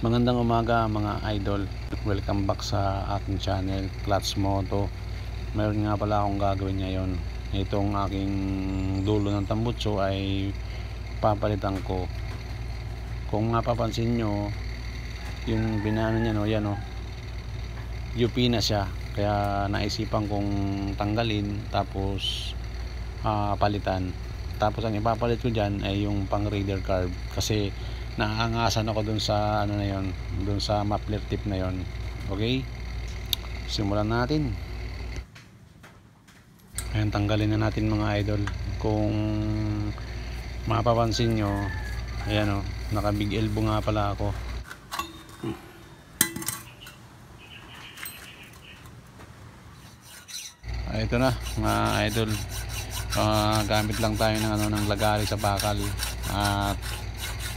Magandang umaga mga idol. Welcome back sa aking channel, Clutch Moto. Mayroon nga pala akong gagawin ngayon. Itong aking dulo ng tambutso ay papalitan ko. Kung mapapansin nyo, yung binano niya, no, yan, no, UP na siya. Kaya naisipan kong tanggalin tapos palitan. Tapos ang ipapalit ko dyan ay yung pang reader carb, kasi naaangasan ako dun sa ano na yon, dun sa muffler tip na yon. Okay, simulan natin. Ayan, tanggalin na natin mga idol. Kung mapapansin nyo, ayan, oh, naka big elbow nga pala ako. Ito na mga idol, gamit lang tayo ng ano, ng lagari sa bakal, at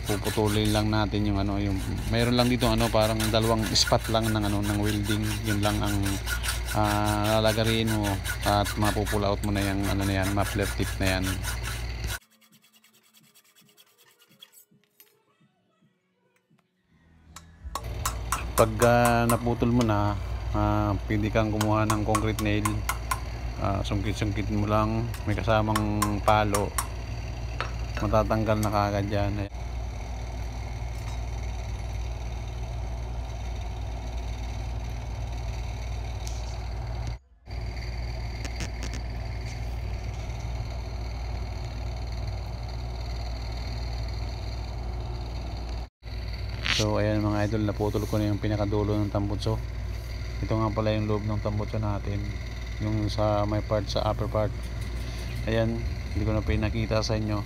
puputulin lang natin yung ano, yung mayroon lang dito ano, parang dalawang spot lang ng ano, ng welding. Yun lang ang lalagarin mo at mapupull out mo na yung ano na yan, muffler tip na yan. Pag naputol mo na, pwede kang kumuha ng concrete nail. Sungkit-sungkit mo lang, may kasamang palo, matatanggal na kagad yan. So ayan mga idol, naputol ko na yung pinakadulo ng tambutso. Ito nga pala yung loob ng tambutso natin, yung sa may part, sa upper part. Ayan, hindi ko na pinakita sa inyo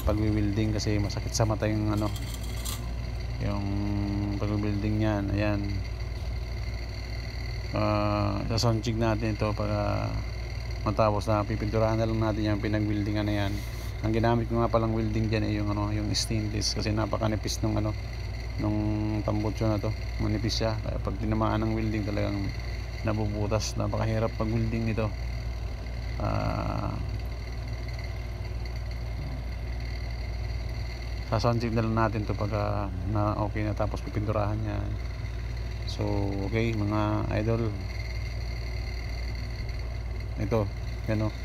pag-wielding kasi masakit sa mata yung ano, yung pag-wielding yan. Ayan, sasonchig natin ito para matapos na pipinturahan na lang natin yung pinag-wieldingan na yan. Ang ginamit ko nga palang welding dyan ay yung ano, yung stainless, kasi napakanipis ng ano, nung tambutso na to. Manipis siya, kaya pag tinamaan ng welding talagang nabubutas. Napakahirap pag welding nito. Sasonchig na lang natin to pag na okay na, tapos pipinturahan niya. So okay mga idol, ito yan, oh,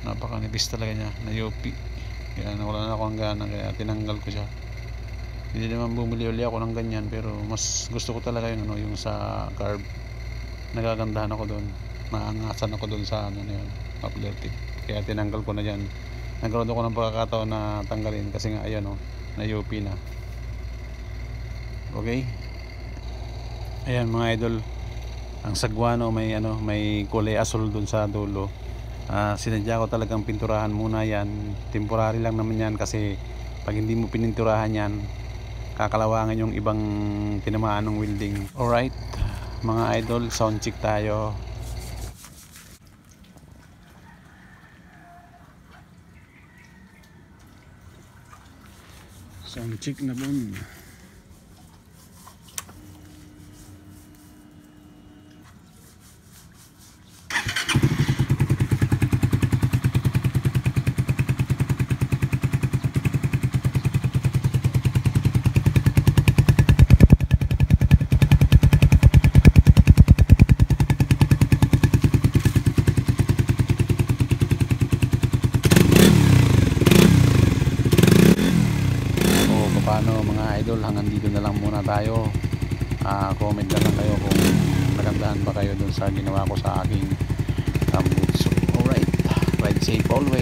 napakanipis talaga niya, na UP. Kaya nawala na ako ang gana, kaya tinanggal ko siya. Hindi naman bumili uli ako ng ganyan, pero mas gusto ko talaga yung ano, yung sa carb. Nagagandahan ako doon, naangasan ako doon sa ano na yun, muffler tip. Kaya tinanggal ko na dyan. Nagkaroon ako ng pagkakataon na tanggalin kasi nga ayan, oh, na UP na. Okay, ayan mga idol, ang sagwano may ano, may kulay asul doon sa dulo. Sinadya ko talagang pinturahan muna yan. Temporary lang naman yan, kasi pag hindi mo pininturahan yan, kakalawangan yung ibang tinamaan ng welding. Alright mga idol, sound check tayo. Sound check na bun. Paano mga idol, hanggang dito na lang muna tayo. Comment na lang kayo kung nagandahan ba kayo dun sa ginawa ko sa aking tambutso. Alright, ride safe always.